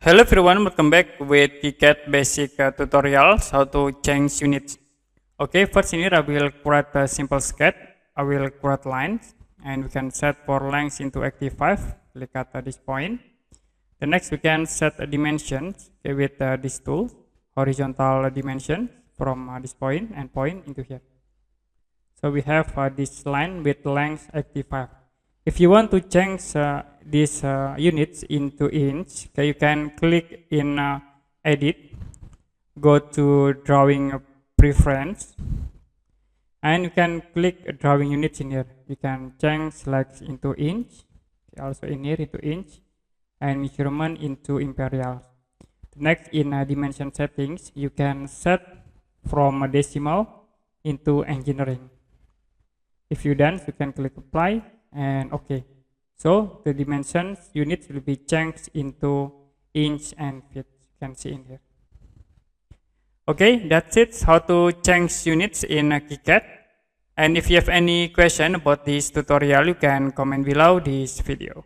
Hello everyone, welcome back with QCAD basic tutorials how to change units. Okay, first in here I will create a simple sketch. I will create lines and we can set for length into 85. Click at this point. The next we can set a dimensions with this tool, horizontal dimension from this point and point into here. So we have this line with length 85. If you want to change these units into inch, okay, you can click in edit, go to drawing preference, and you can click drawing units in here. You can change like into inch, also in here into inch, and measurement into imperial. Next in dimension settings, you can set from a decimal into engineering. If you done, you can click apply and OK. So the dimensions units will be changed into inch and feet. You can see in here. Okay, that's it. How to change units in QCAD. And if you have any question about this tutorial, you can comment below this video.